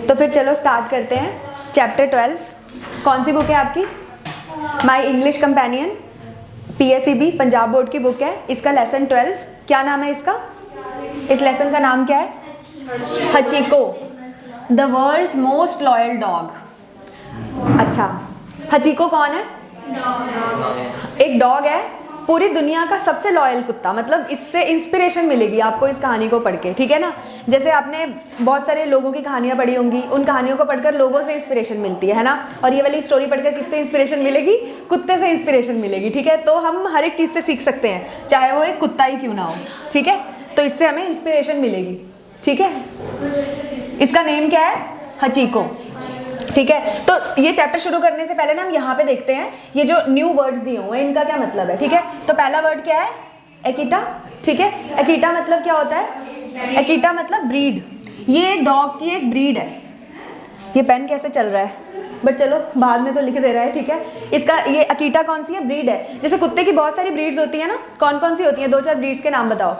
तो फिर चलो स्टार्ट करते हैं। चैप्टर 12 कौन सी बुक है आपकी? My English companion, PSEB Punjab board की बुक है। इसका लेसन 12, क्या नाम है इसका? इस लेसन का नाम क्या है? Hachiko, the world's most loyal dog. अच्छा, हचीको कौन है? एक डॉग है, पूरी दुनिया का सबसे लॉयल कुत्ता। मतलब इससे इंस्पिरेशन मिलेगी आपको इस कहानी को पढ़ के, ठीक है ना। जैसे आपने बहुत सारे लोगों की कहानियाँ पढ़ी होंगी, उन कहानियों को पढ़कर लोगों से इंस्पिरेशन मिलती है ना। और ये वाली स्टोरी पढ़कर किससे इंस्पिरेशन मिलेगी? कुत्ते से इंस्पिरेशन मिलेगी, ठीक है। तो हम हर एक चीज़ से सीख सकते हैं, चाहे वो एक कुत्ता ही क्यों ना हो, ठीक है। तो इससे हमें इंस्पिरेशन मिलेगी, ठीक है। इसका नेम क्या है? हचीको, ठीक है। तो ये चैप्टर शुरू करने से पहले ना हम यहाँ पे देखते हैं ये जो न्यू वर्ड्स दिए हुए हैं इनका क्या मतलब है, ठीक है। तो पहला वर्ड क्या है? एकीटा, ठीक है। एकीटा मतलब क्या होता है? एकीटा मतलब ब्रीड। ये डॉग की एक ब्रीड है। ये पेन कैसे चल रहा है, बट चलो बाद में तो लिख दे रहा है, ठीक है। इसका ये अकीटा कौन सी है? ब्रीड है। जैसे कुत्ते की बहुत सारी ब्रीड्स होती है ना, कौन कौन सी होती है? 2-4 ब्रीड्स के नाम बताओ।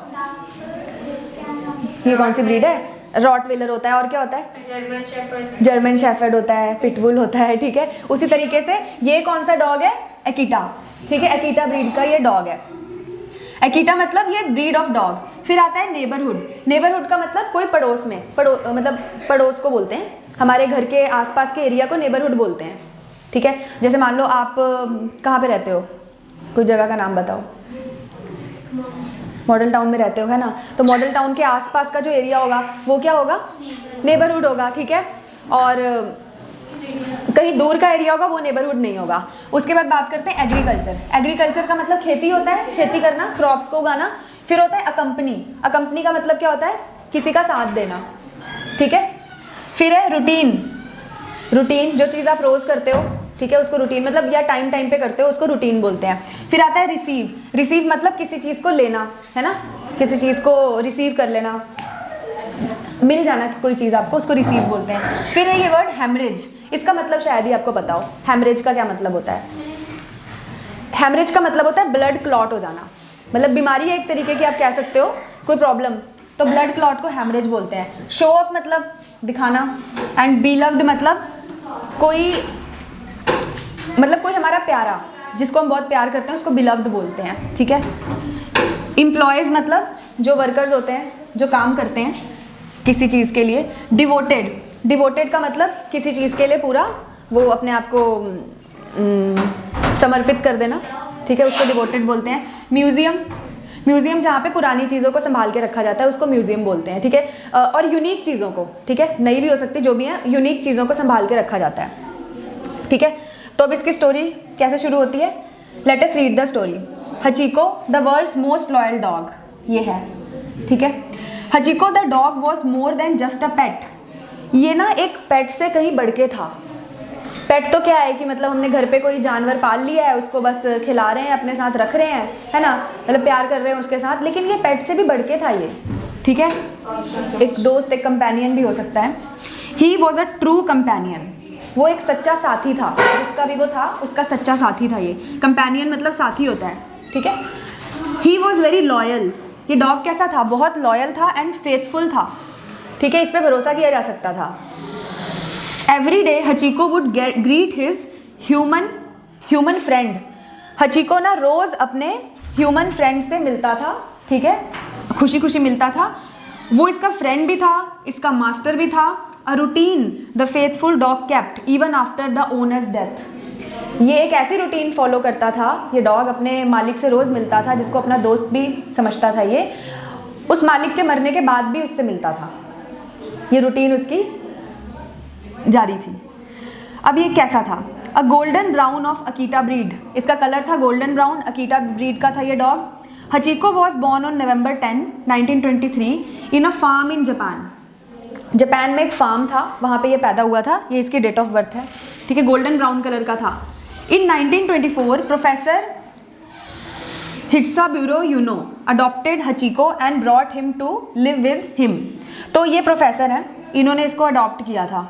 ये कौन सी ब्रीड है? रॉटवेलर होता है, और क्या होता है? जर्मन शेफर्ड होता है, पिटबुल होता है, ठीक है। उसी तरीके से ये कौन सा डॉग है? एकीटा, ठीक है। एकीटा ब्रीड का ये डॉग है। एकीटा मतलब ये ब्रीड ऑफ डॉग। फिर आता है नेबरहुड। नेबरहुड का मतलब कोई पड़ोस में, मतलब पड़ोस को बोलते हैं, हमारे घर के आसपास के एरिया को नेबरहुड बोलते हैं, ठीक है। जैसे मान लो आप कहाँ पे रहते हो, कोई जगह का नाम बताओ। मॉडल टाउन में रहते हो, है ना। तो मॉडल टाउन के आसपास का जो एरिया होगा वो क्या होगा? नेबरहुड होगा, ठीक है। और कहीं दूर का एरिया होगा वो नेबरहुड नहीं होगा। उसके बाद बात करते हैं एग्रीकल्चर। एग्रीकल्चर का मतलब खेती होता है, खेती करना, क्रॉप्स को उगाना। फिर होता है अकम्पनी। अकम्पनी का मतलब क्या होता है? किसी का साथ देना, ठीक है। फिर है रूटीन। रूटीन जो चीज़ आप रोज़ करते हो, ठीक है, उसको रूटीन मतलब या टाइम टाइम पे करते हो, उसको रूटीन बोलते हैं। फिर आता है रिसीव। रिसीव मतलब किसी चीज़ को लेना, है ना, किसी चीज़ को रिसीव कर लेना, मिल जाना कोई चीज़ आपको, उसको रिसीव बोलते हैं। फिर है ये वर्ड हैमरेज। इसका मतलब शायद ही आपको पता हो। हैमरेज का क्या मतलब होता है? हैमरेज का मतलब होता है ब्लड क्लॉट हो जाना। मतलब बीमारी है एक तरीके की, आप कह सकते हो, कोई प्रॉब्लम, तो ब्लड क्लॉट को हैमरेज बोलते हैं। शो अप मतलब दिखाना, एंड बी लव्ड मतलब कोई हमारा प्यारा, जिसको हम बहुत प्यार करते हैं उसको बिलव्ड बोलते हैं, ठीक है। एम्प्लॉयज़ मतलब जो वर्कर्स होते हैं, जो काम करते हैं किसी चीज़ के लिए। डिवोटेड, डिवोटेड का मतलब किसी चीज़ के लिए पूरा वो अपने आप को समर्पित कर देना, ठीक है, उसको डिवोटेड बोलते हैं। म्यूजियम, म्यूजियम जहाँ पे पुरानी चीज़ों को संभाल के रखा जाता है उसको म्यूजियम बोलते हैं, ठीक है। और यूनिक चीज़ों को, ठीक है, नई भी हो सकती, जो भी है, यूनिक चीज़ों को संभाल के रखा जाता है, ठीक है। तो अब इसकी स्टोरी कैसे शुरू होती है? Let us read the story. Hachiko the world's most loyal dog, ये है, ठीक है। Hachiko the dog was more than just a pet. ये ना एक पेट से कहीं बढ़ के था। पेट तो क्या है कि मतलब हमने घर पे कोई जानवर पाल लिया है, उसको बस खिला रहे हैं, अपने साथ रख रहे हैं, है ना, मतलब प्यार कर रहे हैं उसके साथ, लेकिन ये पेट से भी बढ़ के था ये, ठीक है। एक दोस्त, एक कंपेनियन भी हो सकता है। He was a true companion, वो एक सच्चा साथी था। जिसका भी वो था उसका सच्चा साथी था ये। कंपेनियन मतलब साथी होता है, ठीक है। He was very loyal. ये डॉग कैसा था? बहुत लॉयल था एंड फेथफुल था, ठीक है, इस पर भरोसा किया जा सकता था। Every day हचीको would greet his human friend. हचीको ना रोज अपने ह्यूमन फ्रेंड से मिलता था, ठीक है, खुशी खुशी मिलता था। वो इसका फ्रेंड भी था, इसका मास्टर भी था। A routine the faithful dog kept even after the owners death. ये एक ऐसी रूटीन फॉलो करता था, ये डॉग अपने मालिक से रोज़ मिलता था, जिसको अपना दोस्त भी समझता था ये, उस मालिक के मरने के बाद भी उससे मिलता था। ये रूटीन उसकी जारी थी। अब ये कैसा था? A golden brown of Akita breed, इसका कलर था गोल्डन ब्राउन, अकीटा ब्रीड का था ये dog. Hachiko was born on November 10, 1923 in a farm in Japan. Japan में एक फार्म था, वहाँ पे ये पैदा हुआ था, ये इसकी डेट ऑफ बर्थ है, ठीक है, गोल्डन ब्राउन कलर का था। In 1924 professor Hidesaburo Ueno adopted Hachiko and brought him to live with him. तो ये प्रोफेसर हैं, इन्होंने इसको अडॉप्ट किया था।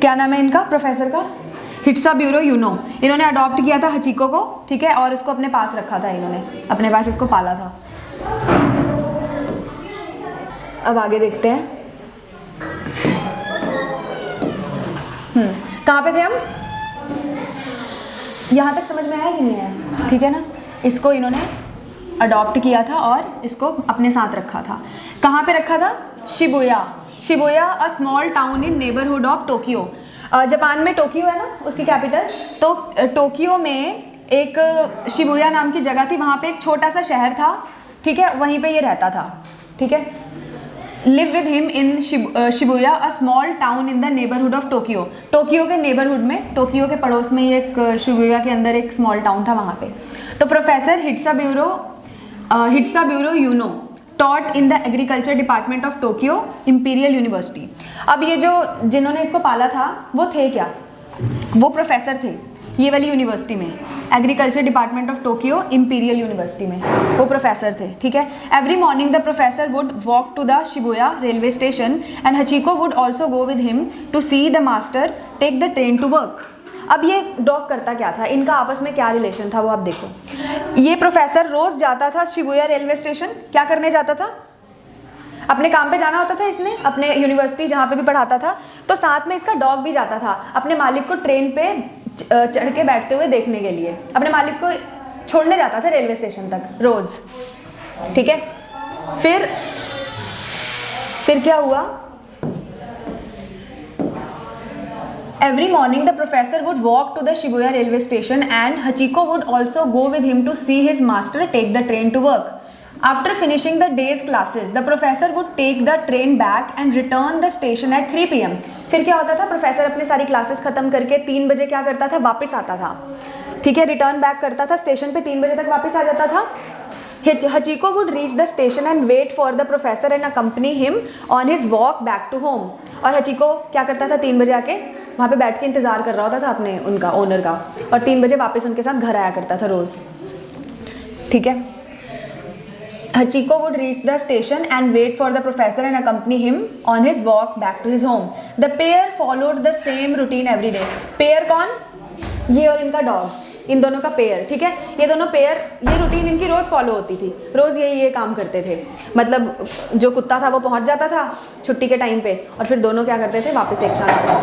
क्या नाम है इनका प्रोफेसर का? हिट्साबुरो यूनो। इन्होंने अडॉप्ट किया था हचीको को, ठीक है, और इसको अपने पास रखा था, इन्होंने अपने पास इसको पाला था। अब आगे देखते हैं। कहाँ पे थे हम? यहाँ तक समझ में आया कि नहीं आया? ठीक है ना। इसको इन्होंने अडॉप्ट किया था और इसको अपने साथ रखा था। कहाँ पे रखा था? Shibuya. Shibuya a small town in neighbourhood of Tokyo. Japan में टोक्यो है ना उसकी कैपिटल, तो टोक्यो में एक शिबुया नाम की जगह थी, वहाँ पे एक छोटा सा शहर था, ठीक है, वहीं पे ये रहता था, ठीक है। Live with him in Shibuya a small town in the neighbourhood of Tokyo. Tokyo के नेबरहुड में, टोक्यो के पड़ोस में ये एक शिबुया के अंदर एक स्मॉल टाउन था वहाँ पे। तो professor Hidesaburo Ueno taught in the agriculture department of Tokyo Imperial University. अब ये जो जिन्होंने इसको पाला था वो थे क्या? वो प्रोफेसर थे ये वाली यूनिवर्सिटी में, agriculture department of Tokyo Imperial University में वो प्रोफेसर थे, ठीक है। Every morning the professor would walk to the Shibuya railway station and Hachiko would also go with him to see the master take the train to work. अब ये dog करता क्या था, इनका आपस में क्या रिलेशन था वो आप देखो। ये प्रोफेसर रोज जाता था शिबुया रेलवे स्टेशन, क्या करने जाता था? अपने काम पे जाना होता था इसने, अपने यूनिवर्सिटी जहाँ पे भी पढ़ाता था, तो साथ में इसका डॉग भी जाता था अपने मालिक को ट्रेन पे चढ़ के बैठते हुए देखने के लिए। अपने मालिक को छोड़ने जाता था रेलवे स्टेशन तक रोज, ठीक है। फिर क्या हुआ? Every morning the professor would walk to the Shibuya railway station and Hachiko would also go with him to see his master take the train to work. After finishing the day's classes, the professor would take the train back and return the station at 3 PM. फिर क्या होता था? Professor अपनी सारी classes खत्म करके 3 बजे क्या करता था? वापस आता था, ठीक है, रिटर्न बैक करता था स्टेशन पे, 3 बजे तक वापस आ जाता था। Hachiko would reach the station and wait for the professor and accompany him on his walk back to home. और हचिको क्या करता था? 3 बजे आके वहाँ पे बैठ के इंतज़ार कर रहा होता था अपने उनका ओनर का, और 3 बजे वापस उनके साथ घर आया करता था रोज़, ठीक है। Hachiko would reach the station and wait for the professor and accompany him on his walk back to his home. The pair followed the same routine every day. Pair कौन? ये और इनका डॉग, इन दोनों का पेयर, ठीक है। ये दोनों पेयर, ये रूटीन इनकी रोज़ फॉलो होती थी, रोज़ ये काम करते थे। मतलब जो कुत्ता था वो पहुंच जाता था छुट्टी के टाइम पे, और फिर दोनों क्या करते थे? वापस एक साथ आते थे।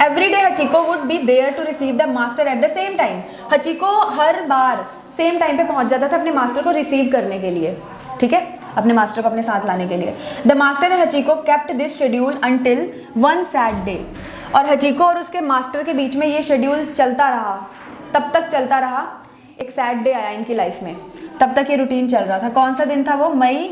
Every day Hachiko would be there to receive the master at the same time. Hachiko हर बार सेम टाइम पे पहुंच जाता था अपने मास्टर को रिसीव करने के लिए, ठीक है, अपने मास्टर को अपने साथ लाने के लिए। The master and Hachiko kept this schedule until one sad day. और हचिको और उसके मास्टर के बीच में ये शेड्यूल चलता रहा, तब तक चलता रहा, एक सैड डे आया इनकी लाइफ में, तब तक ये रूटीन चल रहा था। कौन सा दिन था वो? May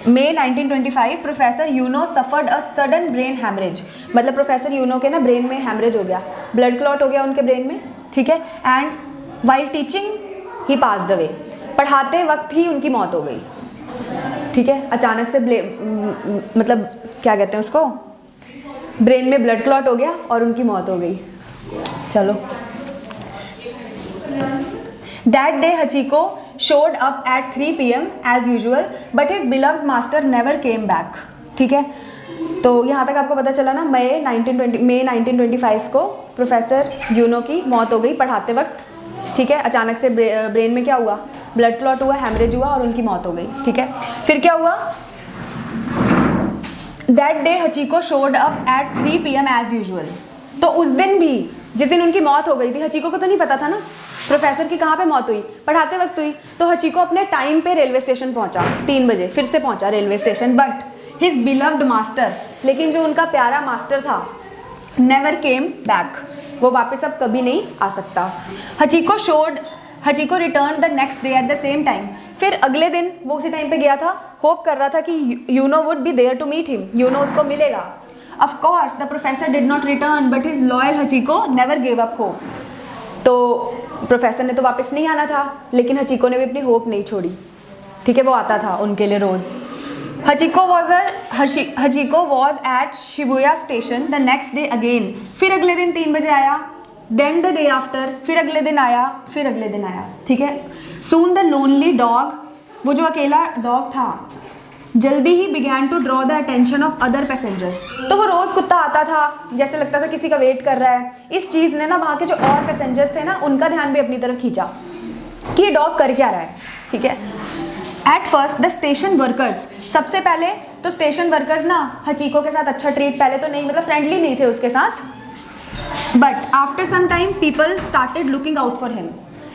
1925 professor Ueno suffered a sudden brain haemorrhage. मतलब प्रोफेसर यूनो के ना ब्रेन में हैमरेज हो गया, ब्लड क्लॉट हो गया उनके ब्रेन में, ठीक है। And while teaching he passed away. पढ़ाते वक्त ही उनकी मौत हो गई, ठीक है। अचानक से मतलब क्या कहते हैं उसको, ब्रेन में ब्लड क्लॉट हो गया और उनकी मौत हो गई। चलो, that day Hachiko showed up at 3 PM as usual, but his beloved master never came back, ठीक है। तो यहाँ तक आपको पता चला ना, मई 1925 को प्रोफेसर यूनो की मौत हो गई पढ़ाते वक्त, ठीक है। अचानक से ब्रेन में क्या हुआ? ब्लड क्लॉट हुआ, हैमरेज हुआ और उनकी मौत हो गई, ठीक है। फिर क्या हुआ? That day Hachiko showed up at 3 PM as usual. तो उस दिन भी, जिस दिन उनकी मौत हो गई थी, हचिको को तो नहीं पता था ना प्रोफेसर की कहाँ पे मौत हुई, पढ़ाते वक्त हुई। तो हचिको अपने टाइम पे रेलवे स्टेशन पहुंचा, 3 बजे फिर से पहुंचा railway station. But his beloved master, लेकिन जो उनका प्यारा मास्टर था, नेवर केम बैक, वो वापस अब कभी नहीं आ सकता। Hachiko return the next day at the same time. फिर अगले दिन वो उसी टाइम पे गया था, होप कर रहा था कि Ueno would be there to meet him, Ueno उसको मिलेगा। Of course, the professor did not return, but his loyal Hachiko never gave up hope. तो प्रोफेसर ने तो वापस नहीं आना था, लेकिन हचिको ने भी अपनी होप नहीं छोड़ी, ठीक है। वो आता था उनके लिए रोज। Hachiko was at Shibuya station the next day again. फिर अगले दिन 3 बजे आया। देन द डे आफ्टर, फिर अगले दिन आया, फिर अगले दिन आया, ठीक है। सून द लोनली डॉग, वो जो अकेला डॉग था, जल्दी ही began to draw the attention of other passengers. तो वो रोज़ कुत्ता आता था, जैसे लगता था किसी का वेट कर रहा है। इस चीज़ ने ना वहाँ के जो और पैसेंजर्स थे ना, उनका ध्यान भी अपनी तरफ खींचा कि ये डॉग कर क्या रहा है, ठीक है। At first the station workers, सबसे पहले तो स्टेशन वर्कर्स ना हचीको के साथ अच्छा ट्रीट पहले तो नहीं, मतलब फ्रेंडली नहीं थे उसके साथ, but after some time people started looking out for him.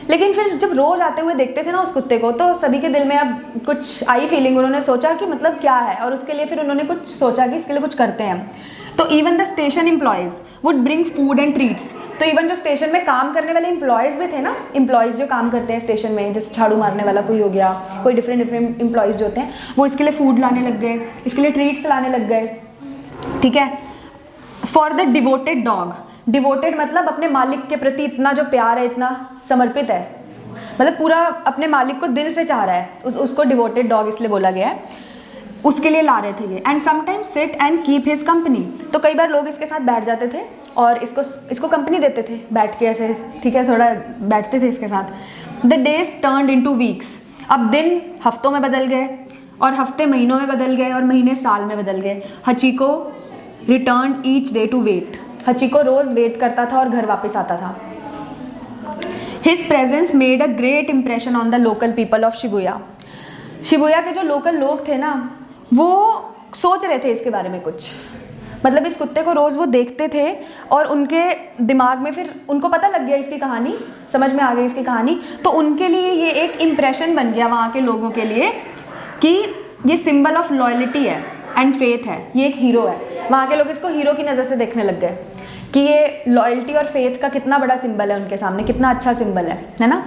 लेकिन फिर जब रोज आते हुए देखते थे ना उस कुत्ते को, तो सभी के दिल में अब कुछ आई फीलिंग, उन्होंने सोचा कि मतलब क्या है, और उसके लिए फिर उन्होंने कुछ सोचा कि इसके लिए कुछ करते हैं। तो even the station employees would bring food and treats. तो इवन जो स्टेशन में काम करने वाले एम्प्लॉयज़ भी थे ना, एम्प्लॉयज़ जो काम करते हैं स्टेशन में, जैसे झाड़ू मारने वाला कोई हो गया, कोई डिफरेंट एम्प्लॉयज़ जो होते हैं, वो इसके लिए फूड लाने लग गए, इसके लिए ट्रीट्स लाने लग गए, ठीक है। For the devoted dog, devoted मतलब अपने मालिक के प्रति इतना जो प्यार है, इतना समर्पित है, मतलब पूरा अपने मालिक को दिल से चाह रहा है, उसको डिवोटेड डॉग इसलिए बोला गया है, उसके लिए ला रहे थे ये। And sometimes sit and keep his company, तो कई बार लोग इसके साथ बैठ जाते थे और इसको कंपनी देते थे बैठ के ऐसे, ठीक है, थोड़ा बैठते थे इसके साथ। The days turned into weeks, अब दिन हफ्तों में बदल गए और हफ्ते महीनों में बदल गए और महीने साल में बदल गए। Hachiko return each day to wait, Hachiko रोज वेट करता था और घर वापस आता था। His presence made a great impression on the local people of Shibuya. Shibuya के जो लोकल लोग थे ना, वो सोच रहे थे इसके बारे में कुछ, मतलब इस कुत्ते को रोज़ वो देखते थे और उनके दिमाग में फिर उनको पता लग गया इसकी कहानी, समझ में आ गई इसकी कहानी, तो उनके लिए ये एक इम्प्रेशन बन गया वहाँ के लोगों के लिए कि ये सिंबल ऑफ लॉयल्टी है एंड फेथ है, ये एक हीरो है। वहाँ के लोग इसको हीरो की नज़र से देखने लग गए कि ये लॉयल्टी और फेथ का कितना बड़ा सिंबल है उनके सामने, कितना अच्छा सिंबल है ना।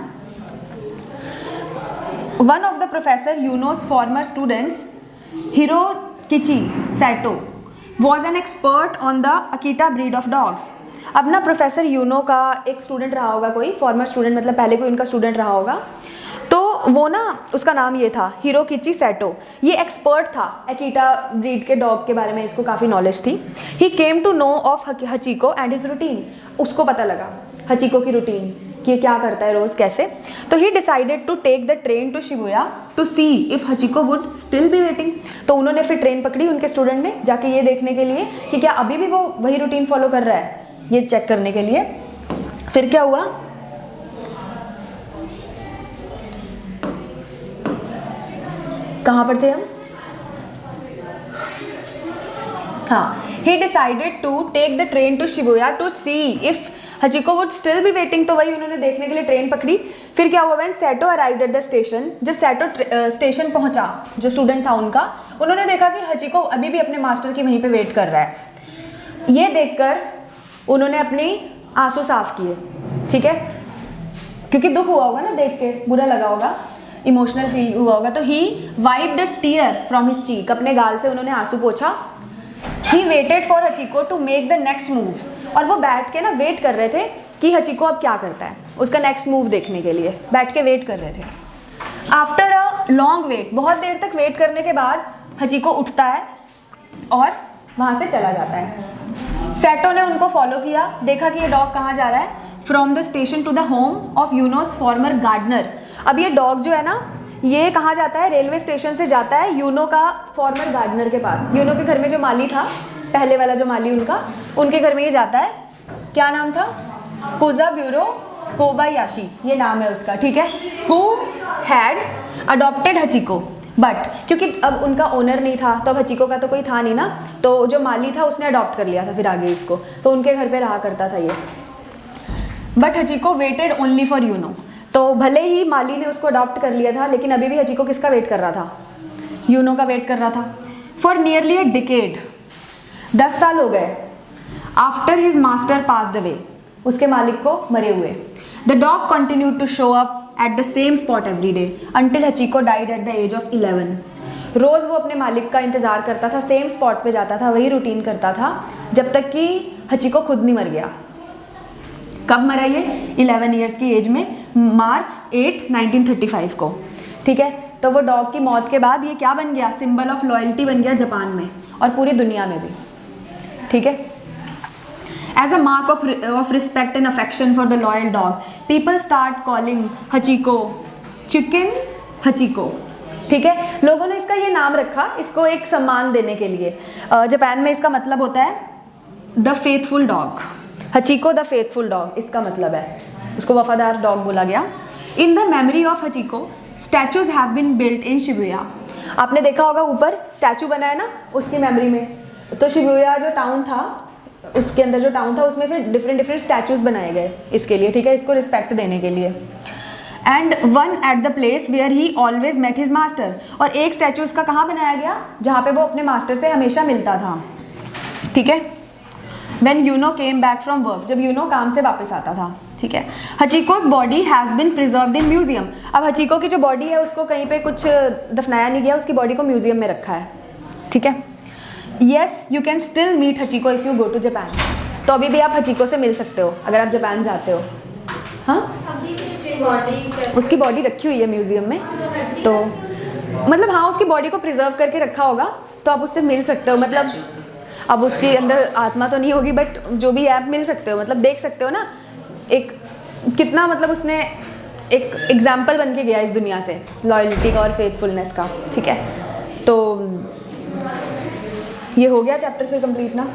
One of the professor Ueno's former students Hirokichi Saito was an expert on the Akita breed of dogs. अब ना प्रोफेसर यूनो का एक स्टूडेंट रहा होगा, कोई फॉर्मर स्टूडेंट, मतलब पहले कोई उनका स्टूडेंट रहा होगा, तो वो ना उसका नाम ये था हिरोकिची सैटो। ये एक्सपर्ट था अकीटा ब्रीड के डॉग के बारे में, इसको काफ़ी नॉलेज थी। He came to know of Hachiko and his routine, उसको पता लगा हचीको की रूटीन कि ये क्या करता है रोज़ कैसे। तो he decided to take the train to Shibuya to see if Hachiko would still be waiting. तो उन्होंने फिर ट्रेन पकड़ी उनके स्टूडेंट ने, जाके ये देखने के लिए कि क्या अभी भी वो वही रूटीन फॉलो कर रहा है, ये चेक करने के लिए। फिर क्या हुआ, कहाँ पर थे हम, हाँ, he decided to take the train to Shibuya to see if Hachiko would still be waiting. तो वही उन्होंने देखने के लिए ट्रेन पकड़ी। फिर क्या हुआ, when Saito arrived at the station, जब सैटो स्टेशन पहुंचा, जो स्टूडेंट था उनका, उन्होंने देखा कि हचीको अभी भी अपने मास्टर की वहीं पे वेट कर रहा है। ये देखकर उन्होंने अपनी आंसू साफ किए, ठीक है, क्योंकि दुख हुआ होगा ना देख के, बुरा लगा होगा, इमोशनल फील हुआ होगा। तो he wiped a tear from his cheek, अपने गाल से उन्होंने आंसू पोंछा। He waited for Hachiko to make the next move, और वो बैठ के ना वेट कर रहे थे कि हचीको अब क्या करता है, उसका नेक्स्ट मूव देखने के लिए बैठ के वेट कर रहे थे। आफ्टर अ लॉन्ग वेट, बहुत देर तक वेट करने के बाद हचीको उठता है और वहाँ से चला जाता है। सैटो ने उनको फॉलो किया, देखा कि ये डॉग कहाँ जा रहा है। From the station to the home of Ueno's former gardener. अब ये डॉग जो है ना, ये कहाँ जाता है, रेलवे स्टेशन से जाता है यूनो का फॉर्मर गार्डनर के पास। यूनो के घर में जो माली था, पहले वाला जो माली उनके घर में ये जाता है। क्या नाम था, कुजाब्यूरो कोबायाशी, ये नाम है उसका, ठीक है। हु हैड अडॉप्टेड हचीको, बट क्योंकि अब उनका ओनर नहीं था, तो अब हचीको का तो कोई था नहीं ना, तो जो माली था उसने अडॉप्ट कर लिया था फिर आगे इसको, तो उनके घर पे रहा करता था ये। But Hachiko waited only for Ueno, तो भले ही माली ने उसको अडॉप्ट कर लिया था, लेकिन अभी भी हचीको किसका वेट कर रहा था, यूनो का वेट कर रहा था। फॉर नियरली अ डिकेड, 10 साल हो गए। After his master passed away, उसके मालिक को मरे हुए। The dog continued to show up at the same spot every day until Hachiko died at the age of 11। रोज़ वो अपने मालिक का इंतज़ार करता था, सेम स्पॉट पे जाता था, वही रूटीन करता था, जब तक कि हचीको खुद नहीं मर गया। कब मरा ये, 11 ईयर्स की एज में, मार्च 8, 1935 को, ठीक है। तो वो डॉग की मौत के बाद ये क्या बन गया, सिंबल ऑफ लॉयल्टी बन गया जापान में और पूरी दुनिया में भी, ठीक है। As a mark of respect and affection for the loyal dog, people start calling Hachiko Chuken Hachiko, ठीक है। लोगों ने इसका ये नाम रखा, इसको एक सम्मान देने के लिए। जापान में इसका मतलब होता है the faithful dog, Hachiko the faithful dog, इसका मतलब है, उसको वफादार डॉग बोला गया। In the memory of Hachiko, statues have been built in Shibuya. आपने देखा होगा ऊपर स्टैचू बना है ना उसकी मेमोरी में, तो शिबुया जो टाउन था उसके अंदर जो टाउन था उसमें फिर डिफरेंट स्टैचूज बनाए गए इसके लिए, ठीक है, इसको रिस्पेक्ट देने के लिए। And one at the place where he always met his master, और एक स्टैचू उसका कहाँ बनाया गया, जहाँ पे वो अपने मास्टर से हमेशा मिलता था, ठीक है। When Ueno came back from work, जब यूनो काम से वापस आता था, ठीक है। Hachiko's body has been preserved in museum, अब हचीको की जो बॉडी है उसको कहीं पे कुछ दफनाया नहीं गया, उसकी बॉडी को म्यूजियम में रखा है, ठीक है। Yes you can still meet Hachiko if you go to Japan, तो अभी भी आप हचीको से मिल सकते हो अगर आप जापान जाते हो। हाँ, उसकी बॉडी रखी हुई है म्यूजियम में, तो मतलब हाँ उसकी बॉडी को प्रिजर्व करके रखा होगा, तो आप उससे मिल सकते हो, मतलब अब उसके अंदर आत्मा तो नहीं होगी बट जो भी है आप मिल सकते हो, मतलब देख सकते हो ना एक कितना मतलब उसने एक एग्जाम्पल बन के गया इस दुनिया से लॉयल्टी का और फेथफुलनेस का, ठीक है। तो ये हो गया चैप्टर फिर कंप्लीट ना।